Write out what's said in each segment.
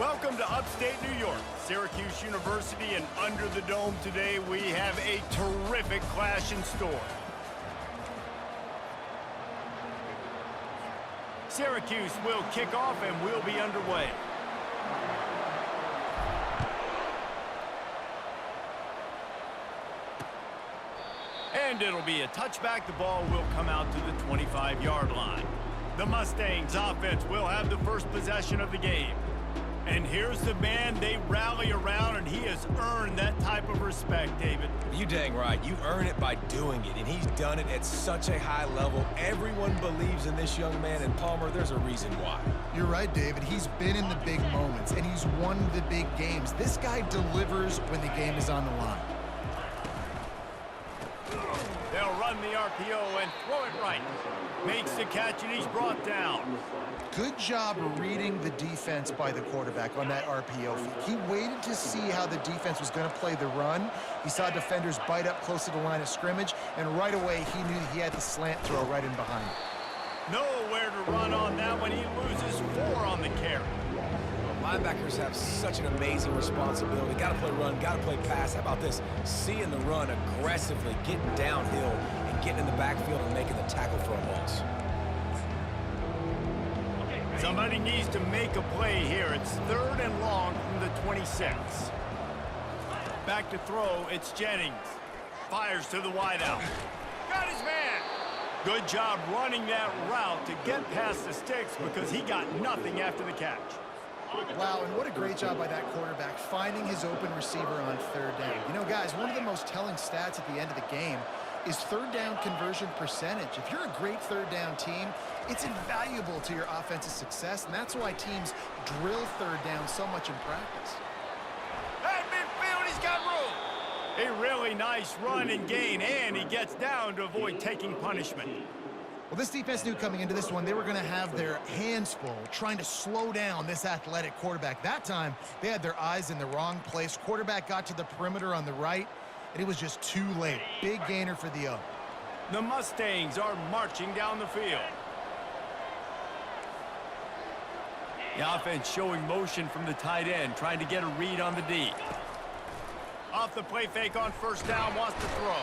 Welcome to upstate New York, Syracuse University, and under the dome today we have a terrific clash in store. Syracuse will kick off and we'll be underway. And it'll be a touchback. The ball will come out to the 25-yard line. The Mustangs offense will have the first possession of the game. And here's the man they rally around, and he has earned that type of respect, David. You dang right. You earn it by doing it, and he's done it at such a high level. Everyone believes in this young man, and Palmer, there's a reason why. You're right, David. He's been in the big moments, and he's won the big games. This guy delivers when the game is on the line. They'll run the RPO and throw it right. Makes the catch, and he's brought down. Good job reading the defense by the quarterback on that RPO feed. He waited to see how the defense was going to play the run. He saw defenders bite up close to the line of scrimmage, and right away he knew he had the slant throw right in behind. Nowhere to run on that one. He loses 4 on the carry. Linebackers have such an amazing responsibility. Got to play run, got to play pass. How about this? Seeing the run aggressively, getting downhill, and getting in the backfield and making the tackle for a loss. Somebody needs to make a play here. It's 3rd and long from the 26. Back to throw, it's Jennings. Fires to the wideout. Got his man. Good job running that route to get past the sticks because he got nothing after the catch. Wow, and what a great job by that quarterback, finding his open receiver on 3rd down. You know, guys, one of the most telling stats at the end of the game is 3rd down conversion percentage. If you're a great 3rd down team, it's invaluable to your offensive success, and that's why teams drill 3rd down so much in practice. At midfield, he's got room. A really nice run and gain, and he gets down to avoid taking punishment. Well, this defense knew coming into this one they were going to have their hands full trying to slow down this athletic quarterback. That time, they had their eyes in the wrong place. Quarterback got to the perimeter on the right, and it was just too late. Big gainer for the O. The Mustangs are marching down the field. The offense showing motion from the tight end, trying to get a read on the D. Off the play fake on 1st down, wants to throw.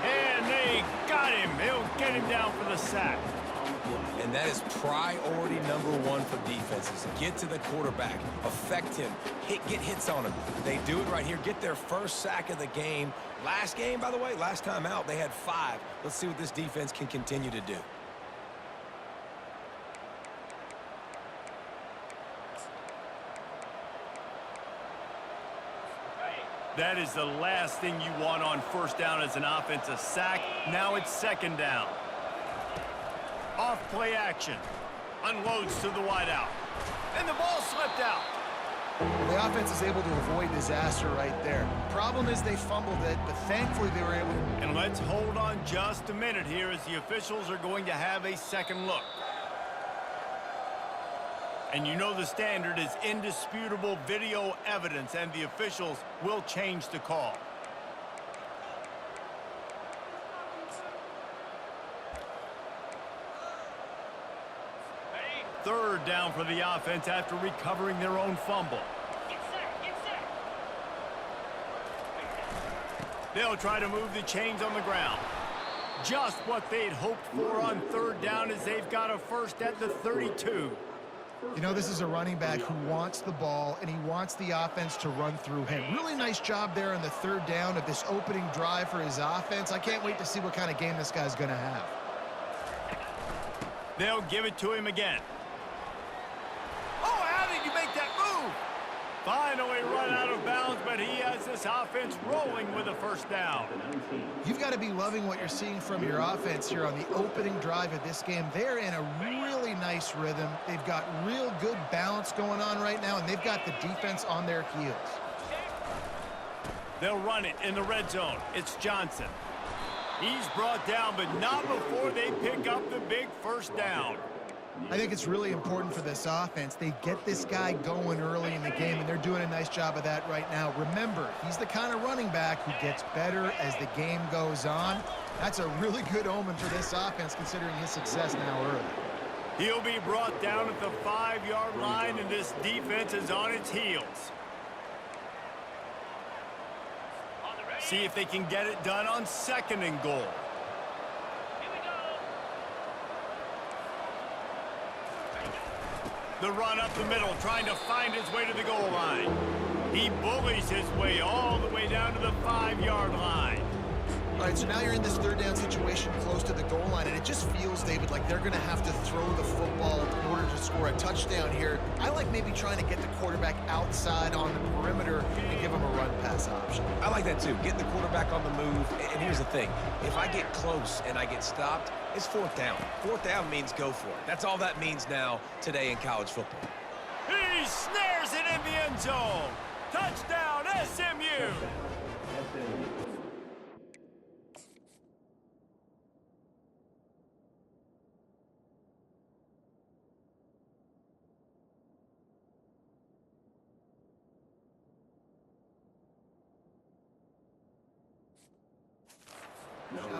And they got him. He'll get him down for the sack. And that is priority #1 for defenses. Get to the quarterback, affect him, get hits on him. They do it right here. Get their first sack of the game. Last game, by the way, last time out, they had 5. Let's see what this defense can continue to do. That is the last thing you want on 1st down as an offensive sack. Now it's 2nd down. Off play action. Unloads to the wideout. And the ball slipped out. The offense is able to avoid disaster right there. Problem is they fumbled it, but thankfully they were able to. And let's hold on just a minute here as the officials are going to have a second look. And you know the standard is indisputable video evidence, and the officials will change the call. Third down for the offense after recovering their own fumble. Get set. They'll try to move the chains on the ground. Just what they'd hoped for on 3rd down as they've got a first at the 32. You know, this is a running back who wants the ball, and he wants the offense to run through him. Really nice job there on the 3rd down of this opening drive for his offense. I can't wait to see what kind of game this guy's going to have. They'll give it to him again. Oh, how did you make that move? Finally run out of bounds, but he has this offense rolling with a 1st down. You've got to be loving what you're seeing from your offense here on the opening drive of this game. They're in a really nice rhythm. They've got real good balance going on right now, and they've got the defense on their heels. They'll run it in the red zone. It's Johnson. He's brought down, but not before they pick up the big 1st down. I think it's really important for this offense. They get this guy going early in the game, and they're doing a nice job of that right now. Remember, he's the kind of running back who gets better as the game goes on. That's a really good omen for this offense, considering his success now early. He'll be brought down at the 5-yard line, and this defense is on its heels. See if they can get it done on 2nd and goal. The run up the middle, trying to find his way to the goal line. He bullies his way all the way down to the 5-yard line. All right, so now you're in this 3rd down situation close to the goal line, and it just feels, David, like they're going to have to throw the football in order to score a touchdown here. I like maybe trying to get the quarterback outside on the perimeter and give him a run-pass option. I like that, too. Getting the quarterback on the move. And here's the thing. If I get close and I get stopped, it's 4th down. 4th down means go for it. That's all that means now today in college football. He snares it in the end zone. Touchdown, SMU.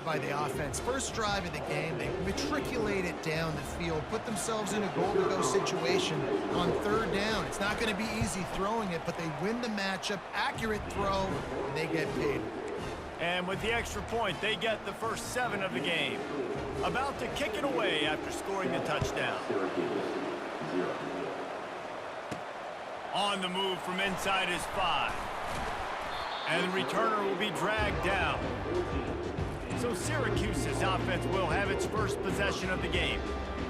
By the offense. First drive of the game, they matriculate it down the field, put themselves in a goal-to-go situation on 3rd down. It's not going to be easy throwing it, but they win the matchup, accurate throw, and they get paid. And with the extra point, they get the first 7 of the game. About to kick it away after scoring the touchdown. On the move from inside his 5. And the returner will be dragged down. So Syracuse's offense will have its first possession of the game.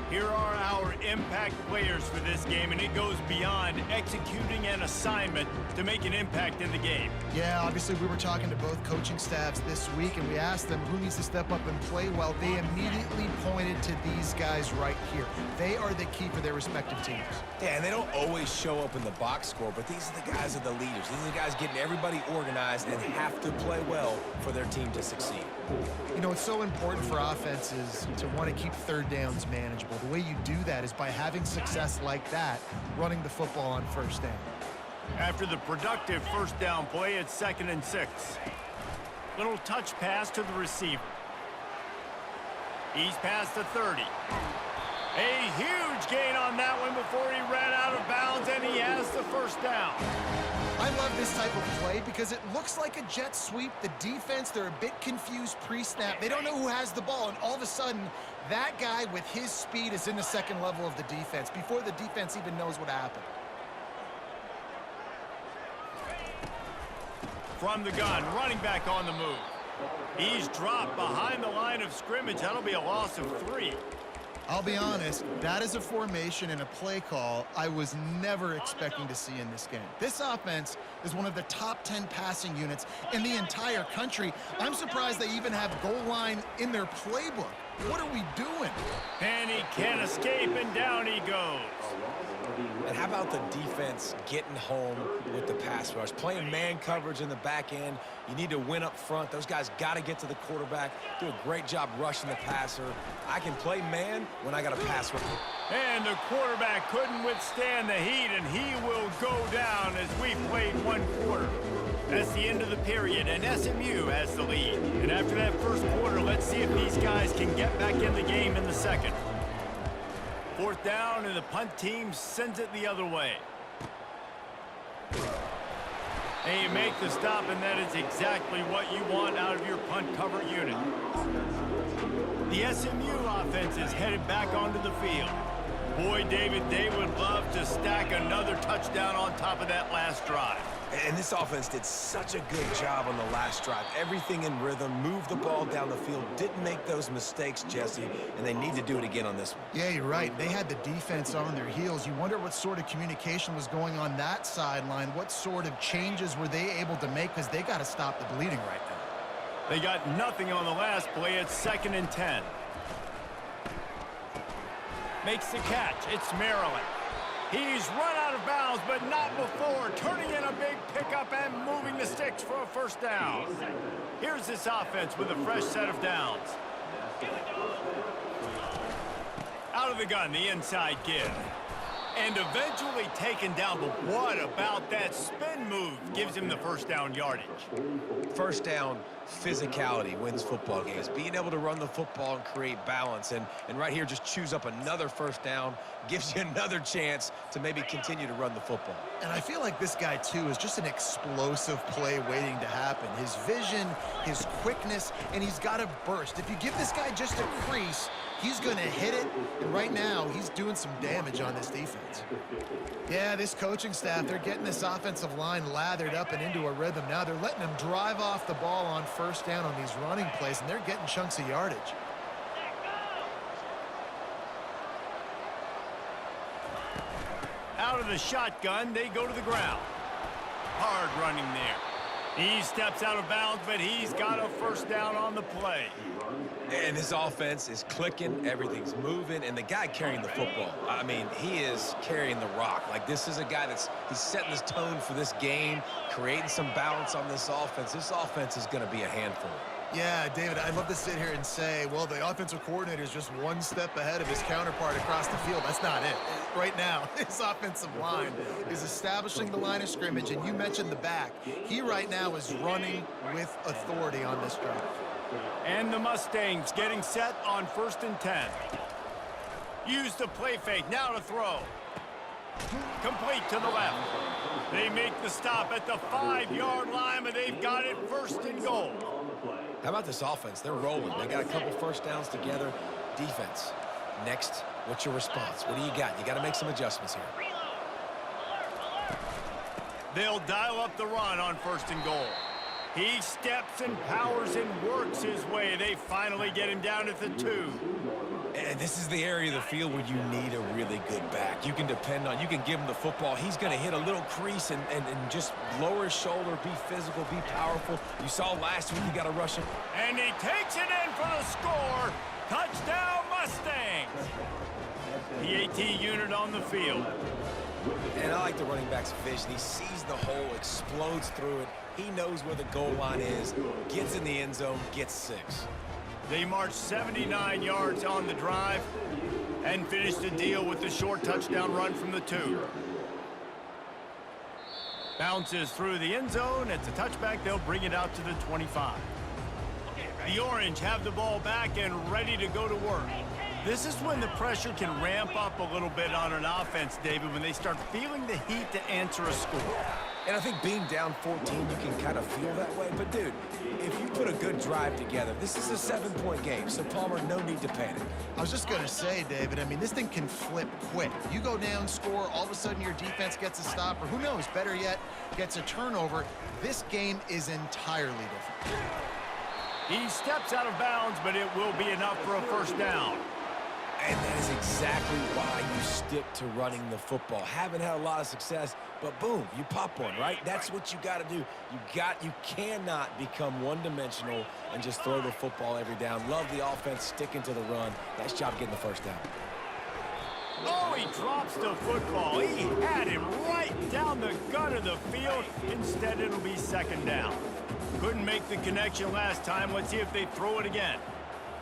Here are our impact players for this game, and it goes beyond executing an assignment to make an impact in the game. Yeah, obviously we were talking to both coaching staffs this week, and we asked them who needs to step up and play well. They immediately pointed to these guys right here. They are the key for their respective teams. Yeah, and they don't always show up in the box score, but these are the guys that are the leaders. These are the guys getting everybody organized and have to play well for their team to succeed. You know, it's so important for offenses to want to keep 3rd downs manageable. The way you do that is by having success like that, running the football on 1st down. After the productive 1st down play, it's 2nd and 6. Little touch pass to the receiver. He's past the 30. A huge gain on that one before he ran out of bounds, and he has the 1st down. I love this type of play because it looks like a jet sweep. The defense, they're a bit confused pre-snap. They don't know who has the ball, and all of a sudden, that guy with his speed is in the 2nd level of the defense before the defense even knows what happened. From the gun, running back on the move. He's dropped behind the line of scrimmage. That'll be a loss of 3. I'll be honest, that is a formation and a play call I was never expecting to see in this game. This offense is one of the top 10 passing units in the entire country. I'm surprised they even have goal line in their playbook. What are we doing? And he can't escape, and down he goes. And how about the defense getting home with the pass rush? Playing man coverage in the back end. You need to win up front. Those guys got to get to the quarterback. Do a great job rushing the passer. I can play man when I got a pass rush. And the quarterback couldn't withstand the heat, and he will go down as we played 1 quarter. That's the end of the period, and SMU has the lead. And after that 1st quarter, let's see if these guys can get back in the game in the 2nd. 4th down, and the punt team sends it the other way. And you make the stop, and that is exactly what you want out of your punt cover unit. The SMU offense is headed back onto the field. Boy, David, they would love to stack another touchdown on top of that last drive. And this offense did such a good job on the last drive. Everything in rhythm, moved the ball down the field, didn't make those mistakes, Jesse, and they need to do it again on this one. Yeah, you're right. They had the defense on their heels. You wonder what sort of communication was going on that sideline. What sort of changes were they able to make, because they got to stop the bleeding right now. They got nothing on the last play. It's 2nd and 10. Makes the catch. It's Maryland. He's run out of bounds, but not before turning in a big pickup and moving the sticks for a 1st down. Here's this offense with a fresh set of downs. Out of the gun, the inside give. And eventually taken down, but what about that spin move? Gives him the first down yardage. First down, physicality wins football games. Being able to run the football and create balance. And right here, just choose up another first down, gives you another chance to maybe continue to run the football. And I feel like this guy, too, is just an explosive play waiting to happen. His vision, his quickness, and he's got a burst. If you give this guy just a crease, he's going to hit it, and right now, he's doing some damage on this defense. Yeah, this coaching staff, they're getting this offensive line lathered up and into a rhythm. Now they're letting them drive off the ball on first down on these running plays, and they're getting chunks of yardage. Out of the shotgun, they go to the ground. Hard running there. He steps out of bounds, but he's got a first down on the play. And his offense is clicking, everything's moving, and the guy carrying the football, I mean, he is carrying the rock. Like, this is a guy he's setting his tone for this game, creating some balance on this offense. This offense is going to be a handful. Yeah, David, I'd love to sit here and say, well, the offensive coordinator is just one step ahead of his counterpart across the field. That's not it. Right now, his offensive line is establishing the line of scrimmage, and you mentioned the back. He right now is running with authority on this drive. And the Mustangs getting set on 1st and 10. Use the play fake, now to throw. Complete to the left. They make the stop at the 5-yard line, but they've got it 1st and goal. How about this offense? They're rolling. They got a couple first downs together. Defense. Next, what's your response? What do you got? You got to make some adjustments here. They'll dial up the run on 1st and goal. He steps and powers and works his way. They finally get him down at the 2. And this is the area of the field where you need a really good back. You can depend on, you can give him the football. He's going to hit a little crease and just lower his shoulder, be physical, be powerful. You saw last week, you got to rush him. And he takes it in for the score. Touchdown, Mustangs. The AT unit on the field. And I like the running back's vision. He sees the hole, explodes through it. He knows where the goal line is, gets in the end zone, gets 6. They march 79 yards on the drive and finish the deal with the short touchdown run from the 2. Bounces through the end zone. It's a touchback. They'll bring it out to the 25. The Orange have the ball back and ready to go to work. This is when the pressure can ramp up a little bit on an offense, David, when they start feeling the heat to answer a score. And I think being down 14, you can kind of feel that way. But, dude, if you put a good drive together, this is a 7-point game. So, Palmer, no need to panic. I was just going to say, David, I mean, this thing can flip quick. You go down, score, all of a sudden your defense gets a stop, or who knows, better yet, gets a turnover. This game is entirely different. He steps out of bounds, but it will be enough for a first down. And that is exactly why you stick to running the football. Haven't had a lot of success, but boom, you pop one, right? That's what you got to do. You cannot become one-dimensional and just throw the football every down. Love the offense, sticking to the run. Nice job getting the first down. Oh, he drops the football. He had him right down the gut of the field. Instead, it'll be 2nd down. Couldn't make the connection last time. Let's see if they throw it again.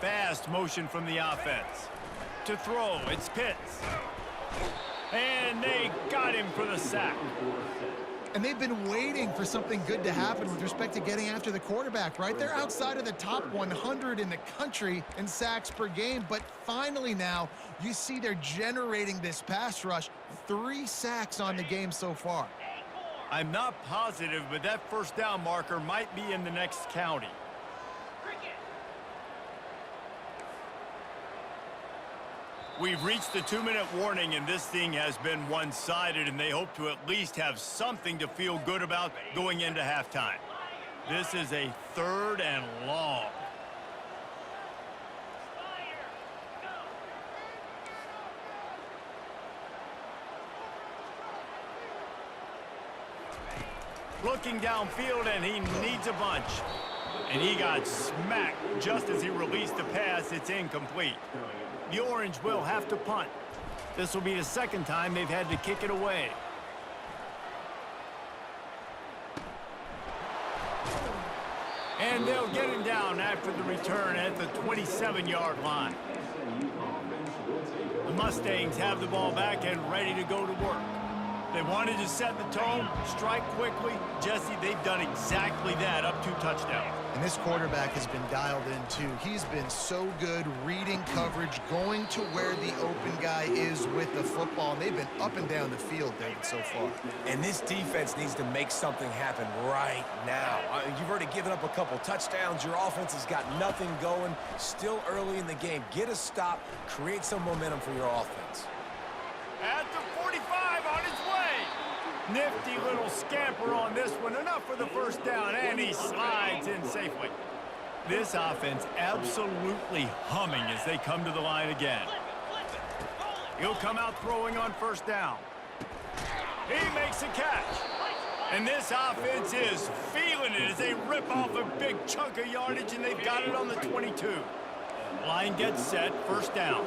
Fast motion from the offense. To throw, it's Pitts. And they got him for the sack. And they've been waiting for something good to happen with respect to getting after the quarterback, right? They're outside of the top 100 in the country in sacks per game, but finally now you see they're generating this pass rush. 3 sacks on the game so far. I'm not positive, but that first down marker might be in the next county. We've reached the 2-minute warning, and this thing has been one-sided, and they hope to at least have something to feel good about going into halftime. This is a 3rd and long. Looking downfield, and he needs a bunch. And he got smacked just as he released the pass. It's incomplete. The Orange will have to punt. This will be the 2nd time they've had to kick it away. And they'll get him down after the return at the 27-yard line. The Mustangs have the ball back and ready to go to work. They wanted to set the tone, strike quickly. Jesse, they've done exactly that, up 2 touchdowns. And this quarterback has been dialed in, too. He's been so good reading coverage, going to where the open guy is with the football. And they've been up and down the field, David, so far. And this defense needs to make something happen right now. You've already given up a couple touchdowns. Your offense has got nothing going. Still early in the game. Get a stop. Create some momentum for your offense. At the 45 on his way. Nifty little scamper on this one. Enough for the first down, and he slides in safely. This offense absolutely humming as they come to the line again. He'll come out throwing on first down. He makes a catch. And this offense is feeling it as they rip off a big chunk of yardage, and they've got it on the 22. Line gets set, first down.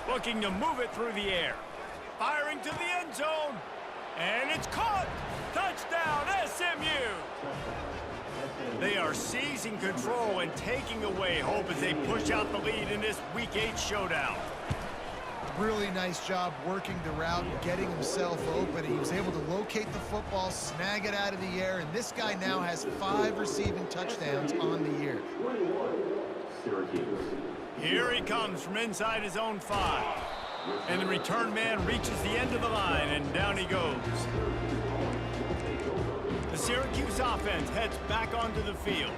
Looking to move it through the air. Firing to the end zone. And it's caught. Touchdown, SMU. They are seizing control and taking away hope as they push out the lead in this Week 8 showdown. Really nice job working the route and getting himself open. He was able to locate the football, snag it out of the air, and this guy now has 5 receiving touchdowns on the year. Syracuse. Here he comes from inside his own 5. And the return man reaches the end of the line, and down he goes. The Syracuse offense heads back onto the field.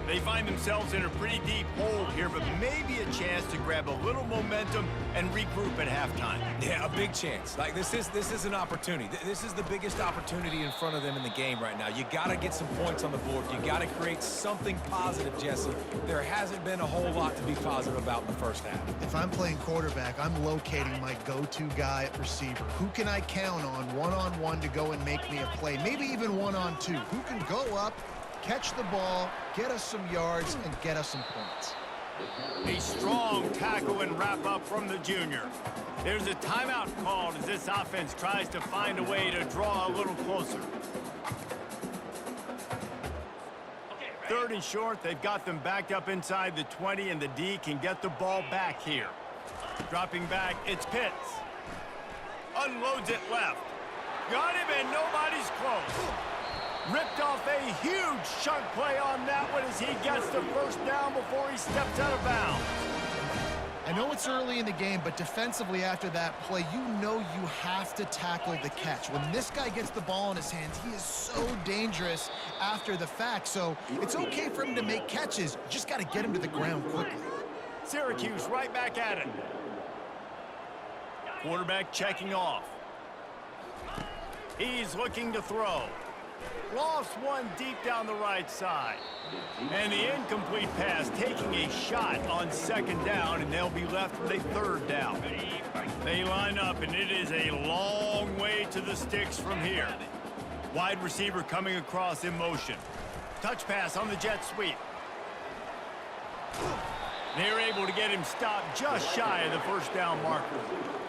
They find themselves in a pretty deep hole here, but maybe a chance to grab a little momentum and regroup at halftime. Yeah, a big chance. Like, this is an opportunity. This is the biggest opportunity in front of them in the game right now. You got to get some points on the board. You got to create something positive, Jesse. There hasn't been a whole lot to be positive about in the first half. If I'm playing quarterback, I'm locating my go-to guy at receiver. Who can I count on one-on-one to go and make me a play? Maybe even one-on-two. Who can go up, catch the ball, get us some yards, and get us some points. A strong tackle and wrap up from the junior. There's a timeout called as this offense tries to find a way to draw a little closer. 3rd and short, they've got them backed up inside the 20, and the D can get the ball back here. Dropping back, it's Pitts. Unloads it left. Got him, and nobody's close. Ripped off a huge chunk play on that one as he gets the first down before he steps out of bounds. I know it's early in the game, but defensively after that play, you know you have to tackle the catch. When this guy gets the ball in his hands, he is so dangerous after the fact. So it's okay for him to make catches. You just got to get him to the ground quickly. Syracuse right back at it. Quarterback checking off. He's looking to throw. Lost one deep down the right side. And the incomplete pass taking a shot on 2nd down, and they'll be left with a 3rd down. They line up, and it is a long way to the sticks from here. Wide receiver coming across in motion. Touch pass on the jet sweep. They're able to get him stopped just shy of the first down marker.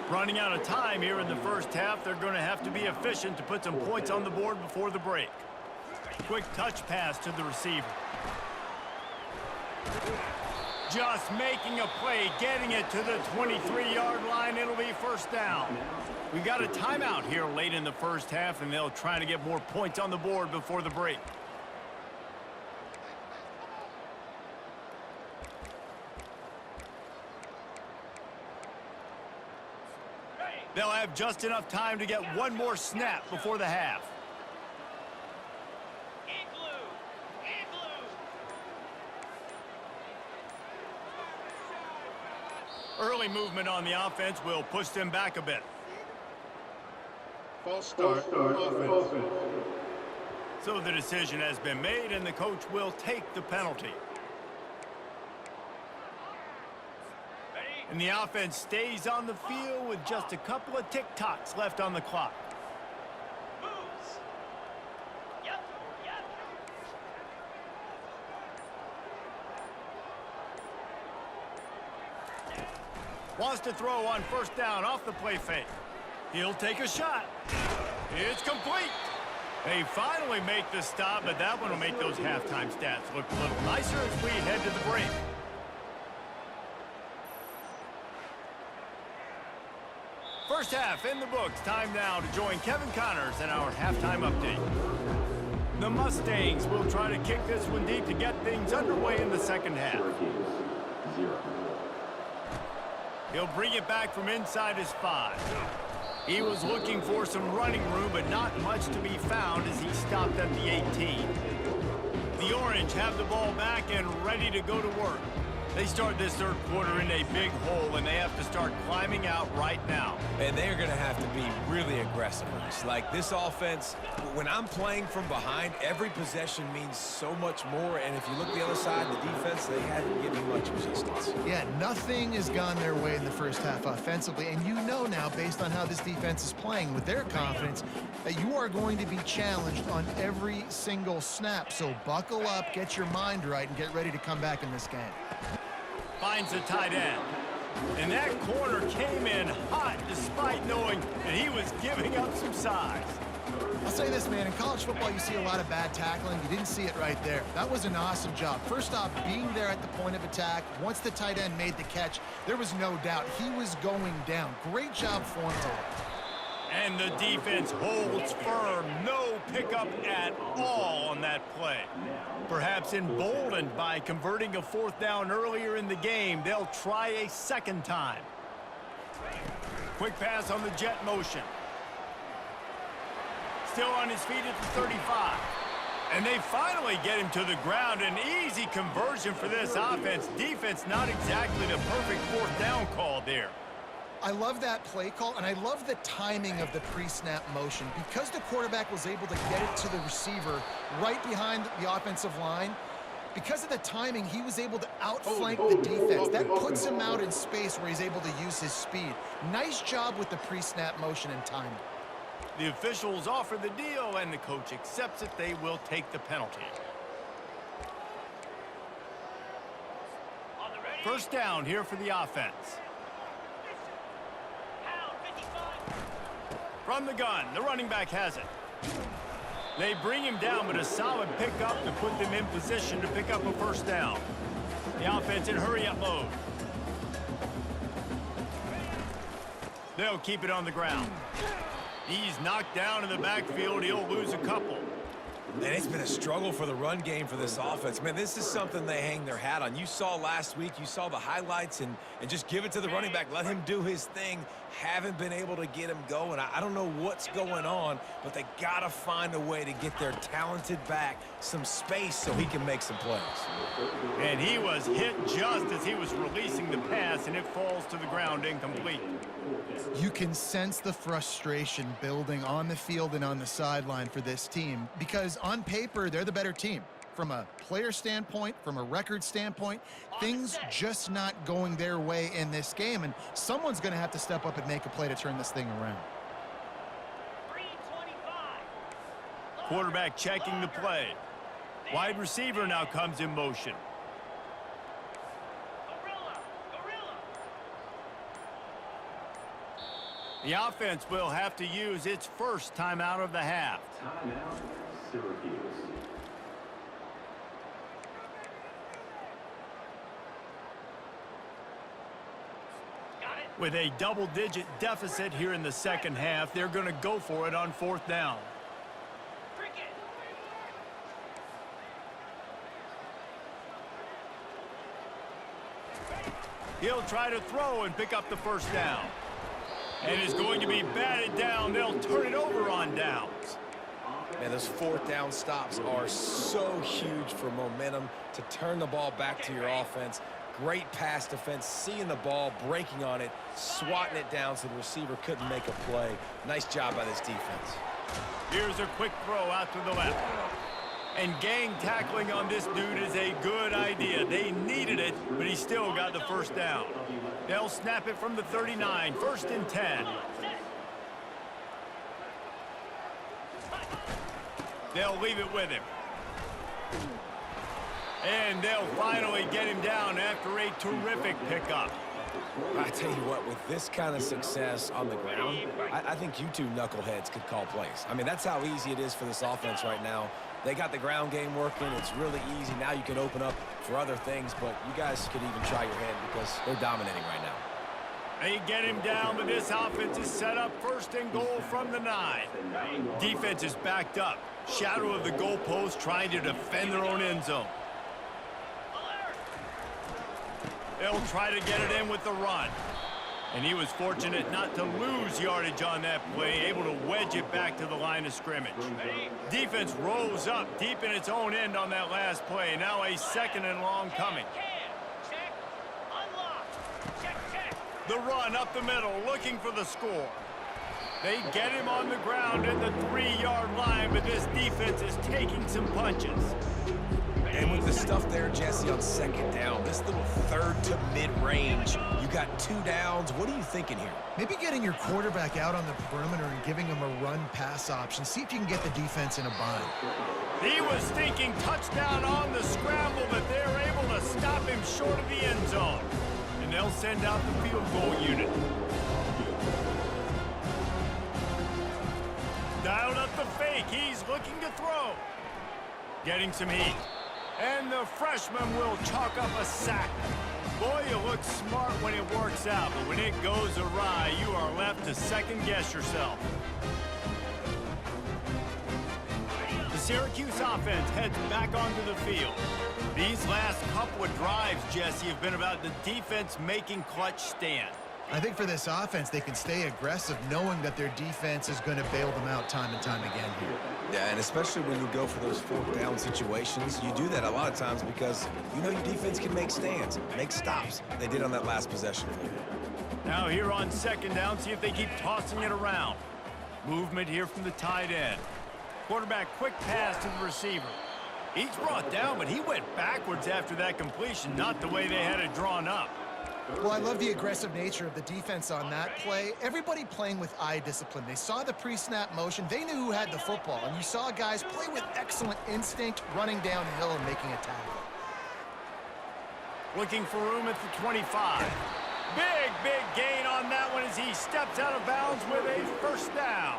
Running out of time here in the first half, they're going to have to be efficient to put some points on the board before the break. Quick touch pass to the receiver. Just making a play, getting it to the 23-yard line. It'll be first down. We got a timeout here late in the first half, and they'll try to get more points on the board before the break. They'll have just enough time to get one more snap before the half. Early movement on the offense will push them back a bit. False start. Offense. So the decision has been made, and the coach will take the penalty. And the offense stays on the field with just a couple of tick-tocks left on the clock. Wants to throw on first down off the play fake. He'll take a shot. It's complete. They finally make the stop, but that one will make those halftime stats look a little nicer as we head to the break. First half in the books. Time now to join Kevin Connors in our halftime update. The Mustangs will try to kick this one deep to get things underway in the second half. Syracuse, 0. He'll bring it back from inside his 5. He was looking for some running room, but not much to be found as he stopped at the 18. The Orange have the ball back and ready to go to work. They start this third quarter in a big hole, and they have to start climbing out right now. And they're going to have to be really aggressive. It's like this offense, when I'm playing from behind, every possession means so much more. And if you look the other side, the defense, they haven't given much resistance. Yeah, nothing has gone their way in the first half offensively. And you know now, based on how this defense is playing with their confidence, that you are going to be challenged on every single snap. So buckle up, get your mind right, and get ready to come back in this game. Finds the tight end. And that corner came in hot despite knowing that he was giving up some size. I'll say this, man, in college football you see a lot of bad tackling. You didn't see it right there. That was an awesome job. First off, being there at the point of attack. Once the tight end made the catch, there was no doubt he was going down. Great job for him today. And the defense holds firm. No pickup at all on that play. Perhaps emboldened by converting a 4th down earlier in the game, they'll try a second time. Quick pass on the jet motion. Still on his feet at the 35. And they finally get him to the ground. An easy conversion for this offense. Defense not exactly the perfect 4th down call there. I love that play call, and I love the timing of the pre-snap motion. Because the quarterback was able to get it to the receiver right behind the offensive line, because of the timing, he was able to outflank the defense. That puts him out in space where he's able to use his speed. Nice job with the pre-snap motion and timing. The officials offer the deal, and the coach accepts it. They will take the penalty. First down here for the offense. From the gun, the running back has it. They bring him down, but a solid pickup to put them in position to pick up a first down. The offense in hurry-up mode. They'll keep it on the ground. He's knocked down in the backfield. He'll lose a couple. And it's been a struggle for the run game for this offense. Man, this is something they hang their hat on. You saw last week, you saw the highlights, and just give it to the running back. Let him do his thing. Haven't been able to get him going. I don't know what's going on, but they got to find a way to get their talented back some space so he can make some plays. And he was hit just as he was releasing the pass, and it falls to the ground incomplete. You can sense the frustration building on the field and on the sideline for this team because on paper, they're the better team. From a player standpoint, from a record standpoint, things just not going their way in this game, and someone's going to have to step up and make a play to turn this thing around. Quarterback checking the play. Wide receiver now comes in motion. The offense will have to use its first timeout of the half. Timeout, Syracuse. With a double-digit deficit here in the second half, they're going to go for it on 4th down. He'll try to throw and pick up the first down. And is going to be batted down. They'll turn it over on downs. Man, those 4th down stops are so huge for momentum to turn the ball back to your offense. Great pass defense, seeing the ball, breaking on it, swatting it down so the receiver couldn't make a play. Nice job by this defense. Here's a quick throw out to the left. And gang tackling on this dude is a good idea. They needed it, but he still got the first down. They'll snap it from the 39, 1st and 10. They'll leave it with him. And they'll finally get him down after a terrific pickup. I tell you what, with this kind of success on the ground, I think you two knuckleheads could call plays. I mean, that's how easy it is for this offense right now. They got the ground game working. It's really easy. Now you can open up for other things, but you guys could even try your hand because they're dominating right now. They get him down, but this offense is set up first and goal from the 9. Defense is backed up. Shadow of the goalpost trying to defend their own end zone. They'll try to get it in with the run. And he was fortunate not to lose yardage on that play, able to wedge it back to the line of scrimmage. Defense rolls up deep in its own end on that last play. Now a 2nd and long coming. The run up the middle, looking for the score. They get him on the ground at the 3-yard line, but this defense is taking some punches. And with the stuff there, Jesse, on 2nd down, this little 3rd to mid-range, you got 2 downs. What are you thinking here? Maybe getting your quarterback out on the perimeter and giving him a run-pass option. See if you can get the defense in a bind. He was thinking touchdown on the scramble, but they're able to stop him short of the end zone. And they'll send out the field goal unit. Dialed up the fake. He's looking to throw. Getting some heat. And the freshman will chalk up a sack. Boy, you look smart when it works out, but when it goes awry, you are left to second-guess yourself. The Syracuse offense heads back onto the field. These last couple of drives, Jesse, have been about the defense making clutch stand. I think for this offense, they can stay aggressive knowing that their defense is going to bail them out time and time again here. Yeah, and especially when you go for those 4th down situations, you do that a lot of times because you know your defense can make stands, make stops. They did on that last possession for you. Now here on 2nd down, see if they keep tossing it around. Movement here from the tight end. Quarterback quick pass to the receiver. He's brought down, but he went backwards after that completion, not the way they had it drawn up. Well, I love the aggressive nature of the defense on that play. Everybody playing with eye discipline. They saw the pre-snap motion. They knew who had the football. And you saw guys play with excellent instinct, running downhill and making a tackle. Looking for room at the 25. Big gain on that one as he steps out of bounds with a 1st down.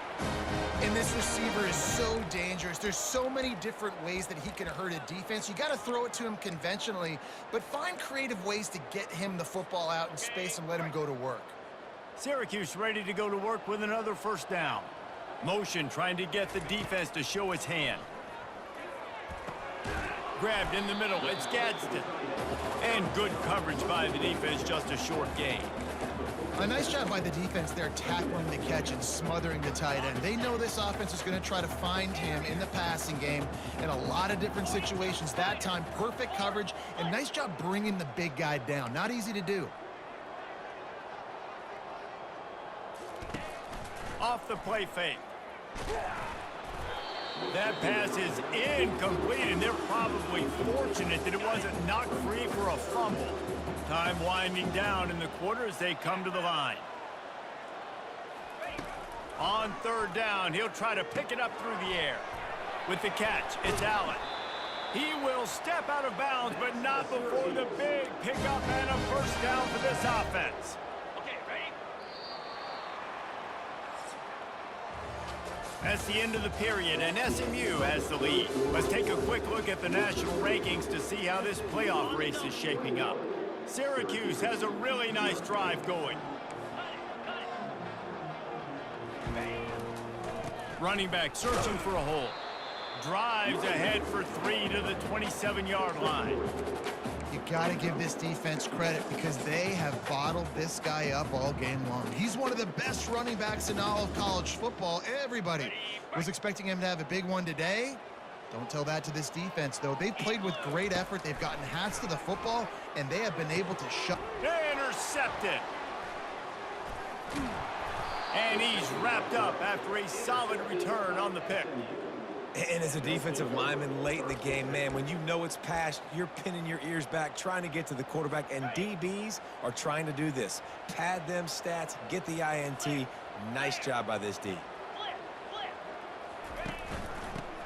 And this receiver is so dangerous. There's so many different ways that he can hurt a defense. You got to throw it to him conventionally, but find creative ways to get him the football out in space and let him go to work. Syracuse ready to go to work with another 1st down. Motion trying to get the defense to show its hand. Grabbed in the middle, it's Gadsden. And good coverage by the defense, just a short gain. A nice job by the defense there tackling the catch and smothering the tight end. They know this offense is going to try to find him in the passing game in a lot of different situations. That time, perfect coverage, and nice job bringing the big guy down. Not easy to do. Off the play fake. That pass is incomplete, and they're probably fortunate that it wasn't knocked free for a fumble. Time winding down in the quarter as they come to the line. On 3rd down, he'll try to pick it up through the air. With the catch, it's Allen. He will step out of bounds, but not before the big pickup and a 1st down for this offense. That's the end of the period, and SMU has the lead. Let's take a quick look at the national rankings to see how this playoff race is shaping up. Syracuse has a really nice drive going. Running back searching for a hole. Drives ahead for 3 to the 27-yard line. You got to give this defense credit because they have bottled this guy up all game long. He's one of the best running backs in all of college football. Everybody was expecting him to have a big one today. Don't tell that to this defense, though. They've played with great effort. They've gotten hats to the football, and they have been able to shut. Intercepted. And he's wrapped up after a solid return on the pick. And as a defensive lineman late in the game, man, when you know it's past, you're pinning your ears back, trying to get to the quarterback, and DBs are trying to do this. Pad them stats, get the INT. Nice job by this D.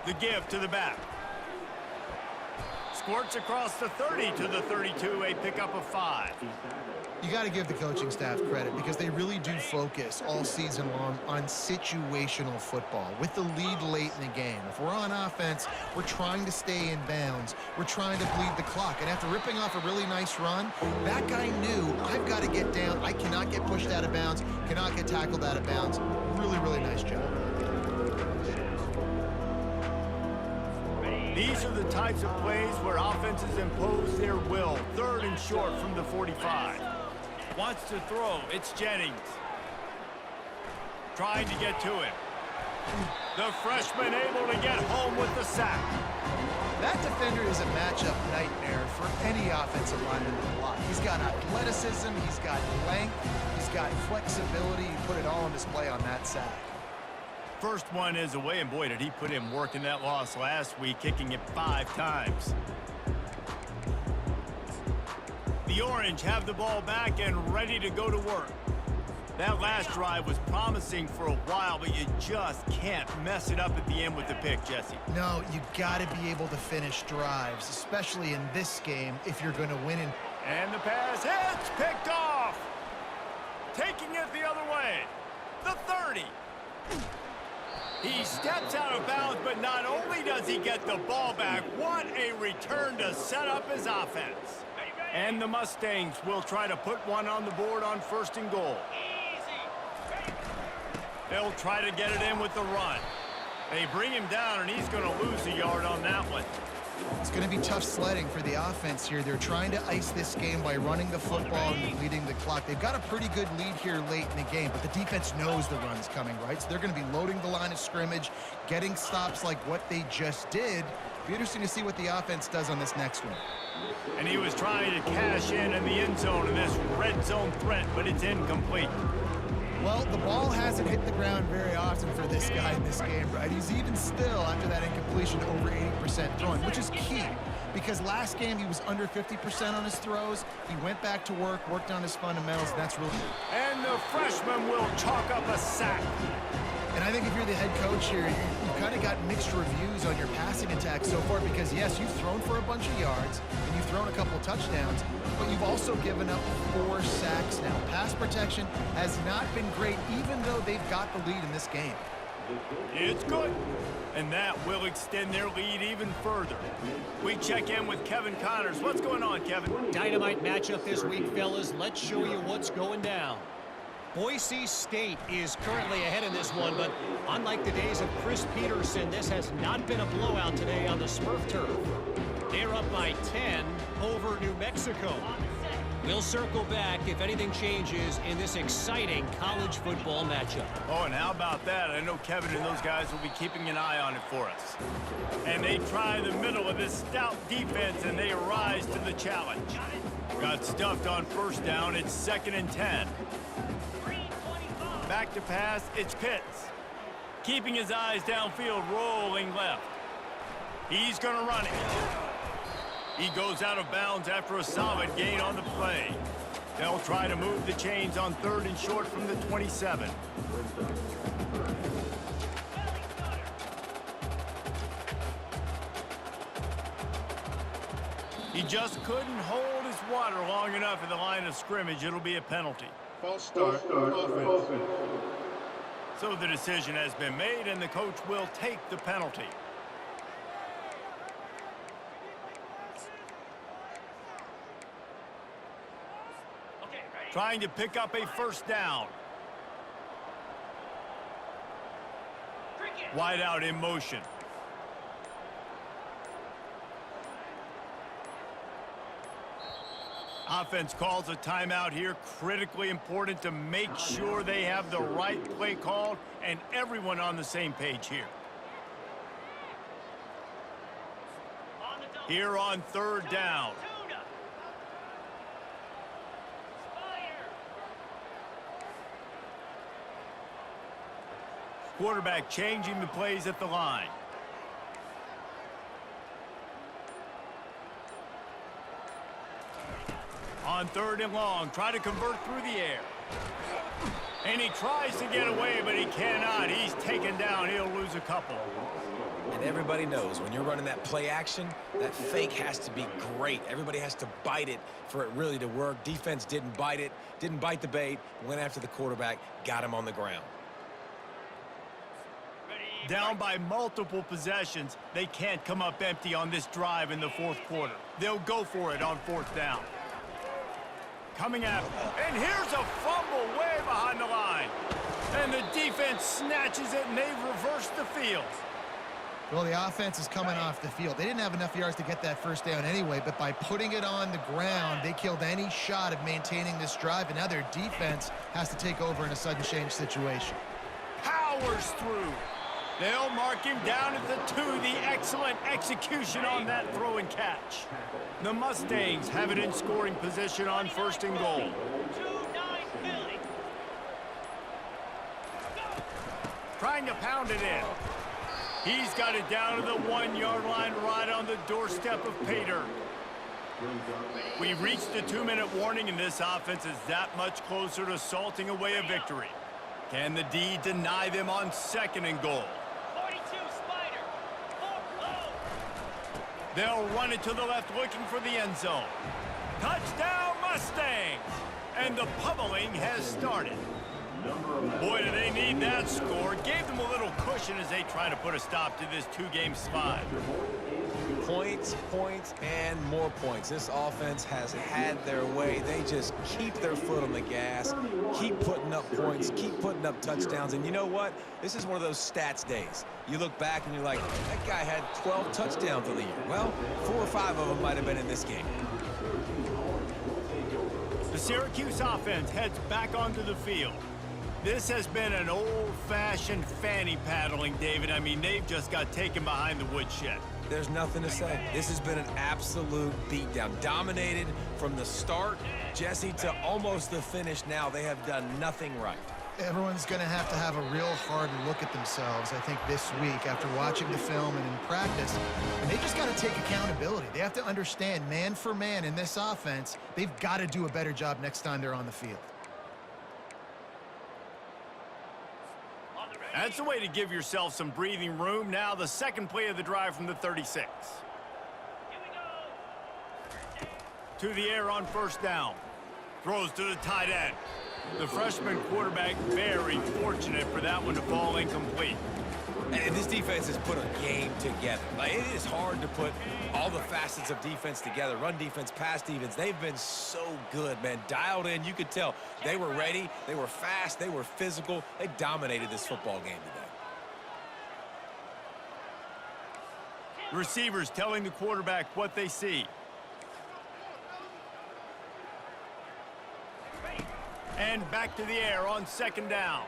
The give to the back. Squirts across the 30 to the 32, a pickup of 5. You got to give the coaching staff credit because they really do focus all season long on situational football with the lead late in the game. If we're on offense, we're trying to stay in bounds. We're trying to bleed the clock. And after ripping off a really nice run, that guy knew, I've got to get down. I cannot get pushed out of bounds, cannot get tackled out of bounds. Really, really nice job. These are the types of plays where offenses impose their will. 3rd and short from the 45. Wants to throw. It's Jennings. Trying to get to him. The freshman able to get home with the sack. That defender is a matchup nightmare for any offensive lineman to block. He's got athleticism, he's got length, he's got flexibility. He put it all on display on that sack. First one is away, and boy, did he put in work in that loss last week, kicking it 5 times. The Orange have the ball back and ready to go to work. That last drive was promising for a while, but you just can't mess it up at the end with the pick, Jesse. No, you got to be able to finish drives, especially in this game if you're going to win. And the pass hits, picked off. Taking it the other way. The 30. He steps out of bounds, but not only does he get the ball back, what a return to set up his offense. And the Mustangs will try to put one on the board on 1st and goal. They'll try to get it in with the run. They bring him down, and he's going to lose a yard on that one. It's going to be tough sledding for the offense here. They're trying to ice this game by running the football and leading the clock. They've got a pretty good lead here late in the game, but the defense knows the run's coming, right? So they're going to be loading the line of scrimmage, getting stops like what they just did. Be interesting to see what the offense does on this next one. And he was trying to cash in the end zone in this red zone threat, but it's incomplete. Well, the ball hasn't hit the ground very often for this guy in this game, right? He's even still, after that incompletion, over 80% throwing, which is key. Because last game, he was under 50% on his throws. He went back to work, worked on his fundamentals, and that's really... And the freshman will chalk up a sack. And I think if you're the head coach here, you've kind of got mixed reviews on your passing attack so far because, yes, you've thrown for a bunch of yards and you've thrown a couple of touchdowns, but you've also given up 4 sacks now. Pass protection has not been great, even though they've got the lead in this game. It's good. And that will extend their lead even further. We check in with Kevin Connors. What's going on, Kevin? Dynamite matchup this week, fellas. Let's show you what's going down. Boise State is currently ahead in this one, but unlike the days of Chris Peterson, this has not been a blowout today on the Smurf turf. They're up by 10 over New Mexico. We'll circle back if anything changes in this exciting college football matchup. Oh, and how about that? I know Kevin and those guys will be keeping an eye on it for us. And they try the middle of this stout defense, and they rise to the challenge. Got stuffed on 1st down. It's 2nd and 10. Back to pass, it's Pitts. Keeping his eyes downfield, rolling left. He's going to run it. He goes out of bounds after a solid gain on the play. They'll try to move the chains on 3rd and short from the 27. He just couldn't hold his water long enough at the line of scrimmage. It'll be a penalty. False start, offense. So the decision has been made, and the coach will take the penalty. Trying to pick up a 1st down. Wide out in motion. Offense calls a timeout here. Critically important to make sure they have the right play called and everyone on the same page here. Here on 3rd down. Quarterback changing the plays at the line. On 3rd and long, try to convert through the air. And he tries to get away, but he cannot. He's taken down. He'll lose a couple. And everybody knows when you're running that play action, that fake has to be great. Everybody has to bite it for it really to work. Defense didn't bite it, didn't bite the bait, went after the quarterback, got him on the ground. Down by multiple possessions, they can't come up empty on this drive in the fourth quarter. They'll go for it on fourth down. Coming at him, and here's a fumble way behind the line. And the defense snatches it, and they've reversed the field. Well, the offense is coming off the field. They didn't have enough yards to get that first down anyway, but by putting it on the ground, they killed any shot of maintaining this drive, and now their defense has to take over in a sudden change situation. Powers through. They'll mark him down at the 2. The excellent execution on that throw and catch. The Mustangs have it in scoring position on first and goal. Trying to pound it in. He's got it down to the 1-yard line right on the doorstep of Pater. We reached the 2-minute warning, and this offense is that much closer to salting away a victory. Can the D deny them on second and goal? They'll run it to the left looking for the end zone. Touchdown Mustangs! And the pummeling has started. Boy, do they need that score. Gave them a little cushion as they try to put a stop to this 2-game slide. Points, points, and more points. This offense has had their way. They just keep their foot on the gas, keep putting up points, keep putting up touchdowns. And you know what? This is one of those stats days. You look back and you're like, that guy had 12 touchdowns on the year. Well, 4 or 5 of them might have been in this game. The Syracuse offense heads back onto the field. This has been an old-fashioned fanny paddling, David. I mean, they've just got taken behind the woodshed. There's nothing to say. This has been an absolute beatdown. Dominated from the start, Jesse, to almost the finish now. They have done nothing right. Everyone's going to have a real hard look at themselves, I think, this week after watching the film and in practice. And they just got to take accountability. They have to understand, man for man in this offense, they've got to do a better job next time they're on the field. That's the way to give yourself some breathing room. Now the second play of the drive from the 36. To the air on first down. Throws to the tight end. The freshman quarterback very fortunate for that one to fall incomplete. And this defense has put a game together. Like, it is hard to put all the facets of defense together. Run defense, pass defense. They've been so good, man. Dialed in. You could tell they were ready. They were fast. They were physical. They dominated this football game today. Receivers telling the quarterback what they see. And back to the air on second down.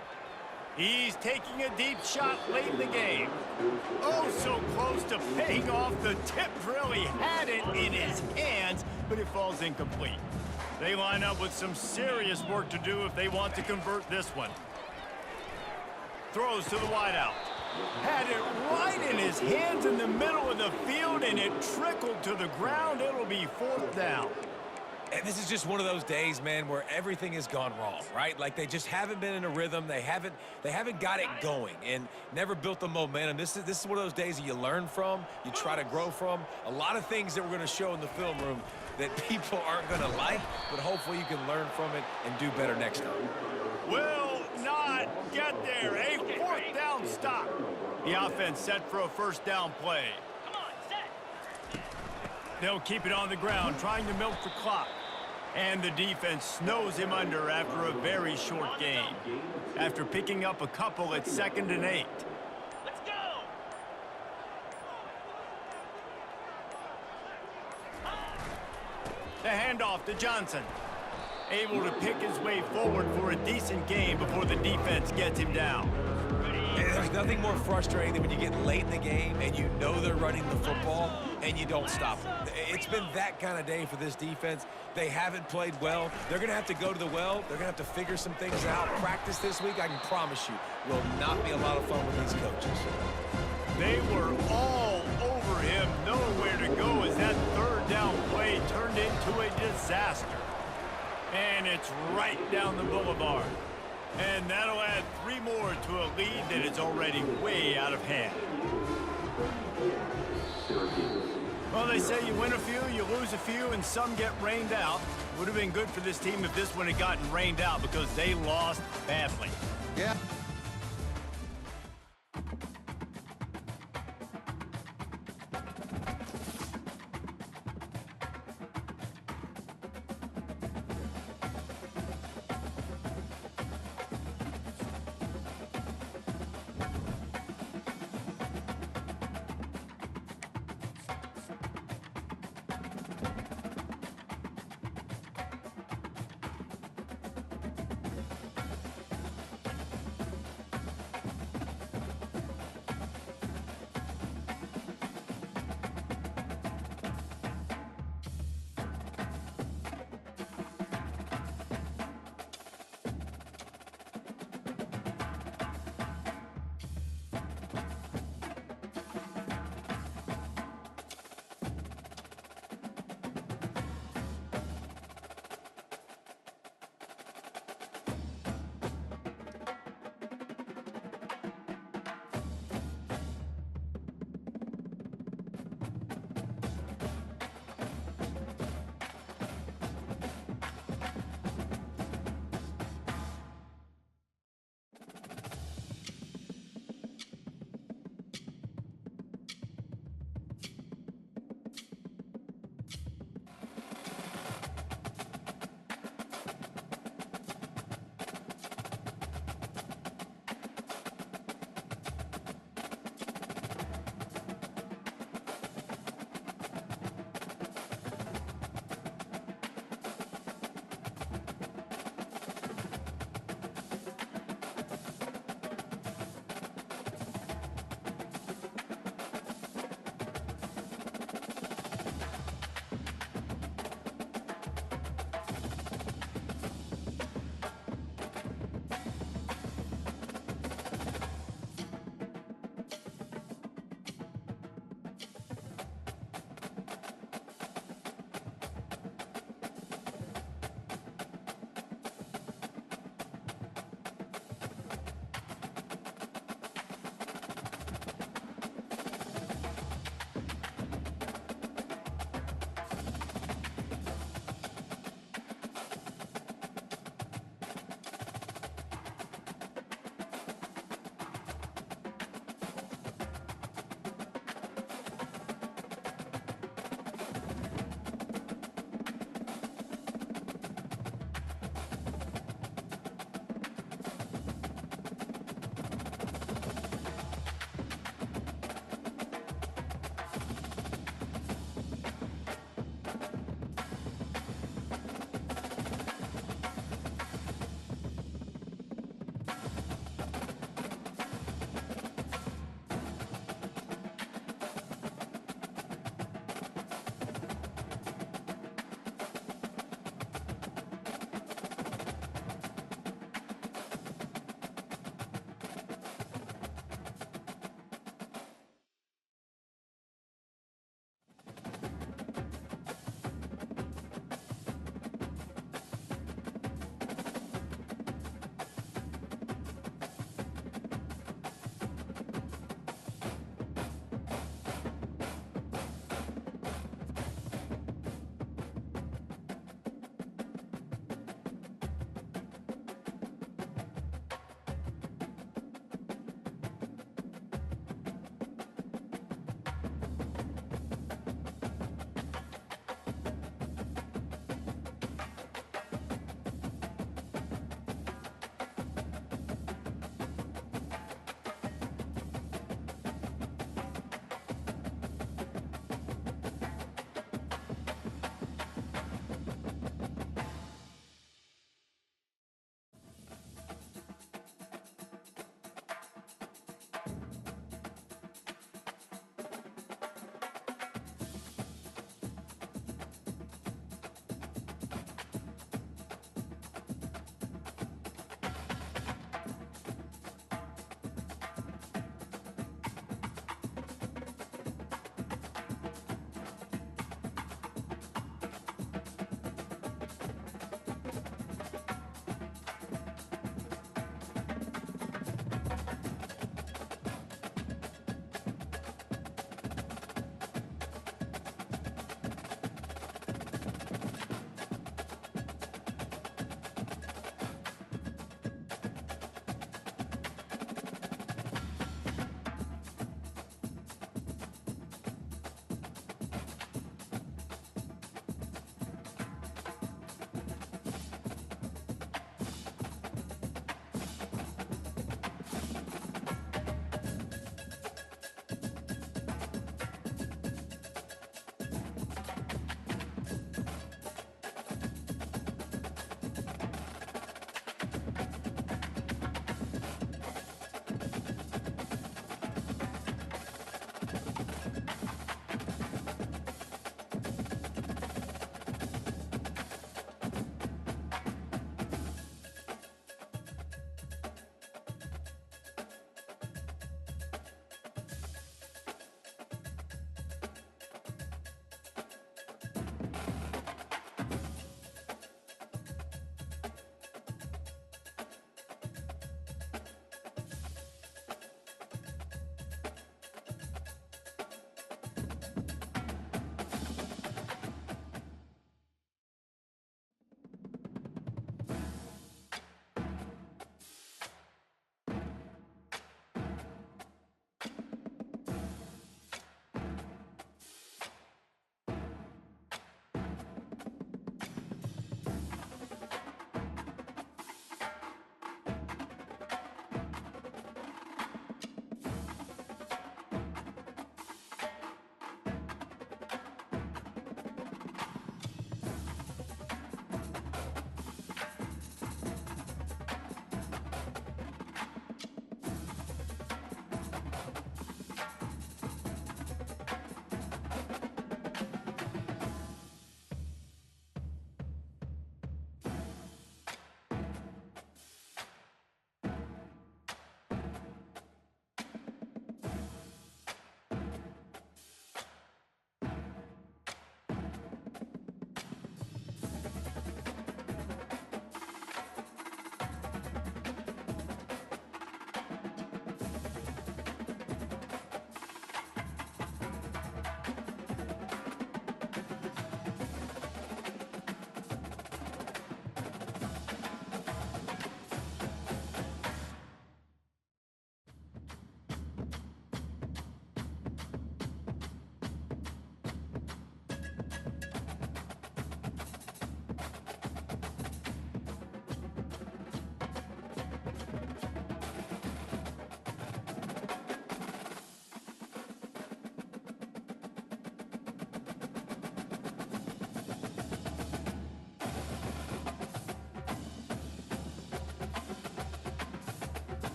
He's taking a deep shot late in the game. Oh, so close to paying off. The tip drill. He had it in his hands, but it falls incomplete. They line up with some serious work to do if they want to convert this one. Throws to the wideout. Had it right in his hands in the middle of the field, and it trickled to the ground. It'll be fourth down. And this is just one of those days, man, where everything has gone wrong, right? Like, they just haven't been in a rhythm. They haven't got it going and never built the momentum. This is one of those days that you learn from, you try to grow from. A lot of things that we're going to show in the film room that people aren't going to like, but hopefully you can learn from it and do better next time. Will not get there. A fourth down stop. The offense set for a first down play. They'll keep it on the ground, trying to milk the clock. And the defense snows him under after a very short gain. After picking up a couple at 2nd and 8. Let's go! The handoff to Johnson. Able to pick his way forward for a decent game before the defense gets him down. And there's nothing more frustrating than when you get late in the game and you know they're running the football and you don't stop them. It's been that kind of day for this defense. They haven't played well. They're going to have to go to the well. They're going to have to figure some things out. Practice this week, I can promise you, will not be a lot of fun with these coaches. They were all over him, nowhere to go as that third down play turned into a disaster. And it's right down the boulevard. And that'll add 3 more to a lead that is already way out of hand. Well, they say you win a few, you lose a few, and some get rained out. Would have been good for this team if this one had gotten rained out because they lost badly. Yeah.